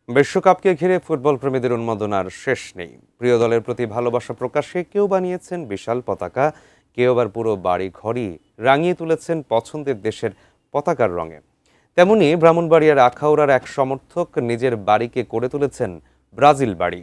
বিশ্বকাপকে ঘিরে ফুটবল প্রেমীদের উন্মাদনার শেষ নেই। প্রিয় দলের প্রতি ভালোবাসা প্রকাশে কেউ বানিয়েছেন বিশাল পতাকা, কেউ আবার পুরো বাড়ি ঘরই রাঙিয়ে তুলেছেন পছন্দের দেশের পতাকার রঙে। তেমনি ব্রাহ্মণবাড়িয়ার আখাউড়ার এক সমর্থক নিজের বাড়িকে করে তুলেছেন ব্রাজিল বাড়ি।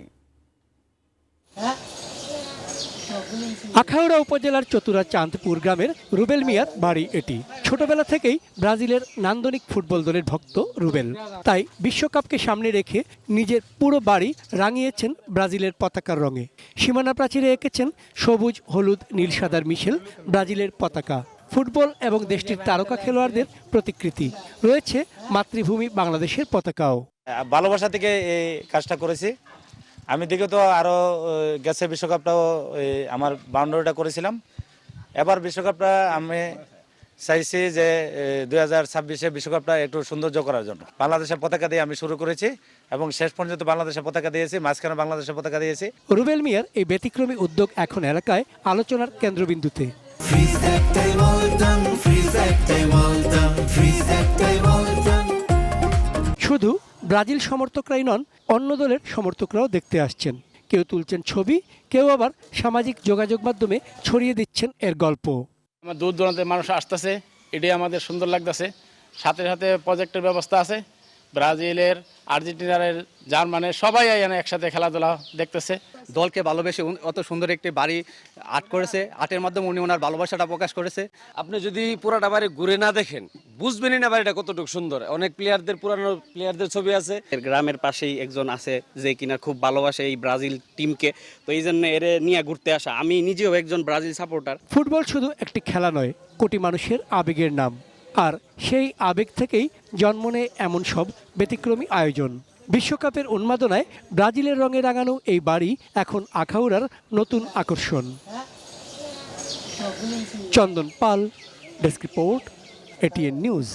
আখাউড়া উপজেলার চতুরা চাঁদপুর গ্রামের রুবেল মিয়ার বাড়ি এটি। ছোটবেলা থেকেই ব্রাজিলের নান্দনিক ফুটবল দলের ভক্ত রুবেল, তাই বিশ্বকাপকে সামনে রেখে নিজের পুরো বাড়ি রাঙিয়েছেন ব্রাজিলের পতাকার রঙে। সীমানা প্রাচীরে এঁকেছেন সবুজ হলুদ নীল সাদার মিশেল ব্রাজিলের পতাকা। ফুটবল এবং দেশটির তারকা খেলোয়াড়দের প্রতিকৃতি রয়েছে মাতৃভূমি বাংলাদেশের পতাকাও। ভালোবাসা থেকে এই কাজটা করেছি। আমি বিগত আরও গেছে বিশ্বকাপটাও আমার বাউন্ডারিটা করেছিলাম। এবার বিশ্বকাপটা আমি চাইছি যে 2026-এ বিশ্বকাপটা একটু সৌন্দর্য করার জন্য বাংলাদেশের পতাকা দিয়ে আমি শুরু করেছি এবং শেষ পর্যন্ত বাংলাদেশের পতাকা দিয়েছি, মাঝখানে বাংলাদেশের পতাকা দিয়েছি। রুবেল মিয়ার এই ব্যতিক্রমী উদ্যোগ এখন এলাকায় আলোচনার কেন্দ্রবিন্দুতে। শুধু ব্রাজিল সমর্থকরাই নন, অন্য দলের সমর্থকরাও দেখতে আসছেন। কেউ তুলছেন ছবি, কেউ আবার সামাজিক যোগাযোগ মাধ্যমে ছড়িয়ে দিচ্ছেন এর গল্প। আমার দূর দূরান্তের মানুষ আসতেছে, এটাই আমাদের সুন্দর লাগতেছে। সাথে সাথে প্রজেক্টের ব্যবস্থা আছে। ব্রাজিলের, আর্জেন্টিনার, জার্মানের সবাই এখানে একসাথে খেলাধুলা দেখতেছে। দলকে ভালোবেসে অত সুন্দর একটি বাড়ি আর্ট করেছে। আর্টের মাধ্যমে উনি ওনার ভালোবাসাটা প্রকাশ করেছে। আপনি যদি পুরাটা বাড়ি ঘুরে না দেখেন বুঝবেনই না বাড়িটা কতটুকু সুন্দর। অনেক প্লেয়ারদের, পুরানো প্লেয়ারদের ছবি আছে। গ্রামের পাশেই একজন আছে যে কিনা খুব ভালোবাসে এই ব্রাজিল টিমকে, তো এই জন্য এর নিয়ে ঘুরতে আসা। আমি নিজেও একজন ব্রাজিল সাপোর্টার। ফুটবল শুধু একটি খেলা নয়, কোটি মানুষের আবেগের নাম। আর সেই আবেগ থেকেই জন্ম নেয় এমন সব ব্যতিক্রমী আয়োজন। বিশ্বকাপের উন্মাদনায় ব্রাজিলের রঙে রাঙানো এই বাড়ি এখন আখাউড়ার নতুন আকর্ষণ। চন্দন পাল, ডেস্ক রিপোর্ট, এটিএন নিউজ।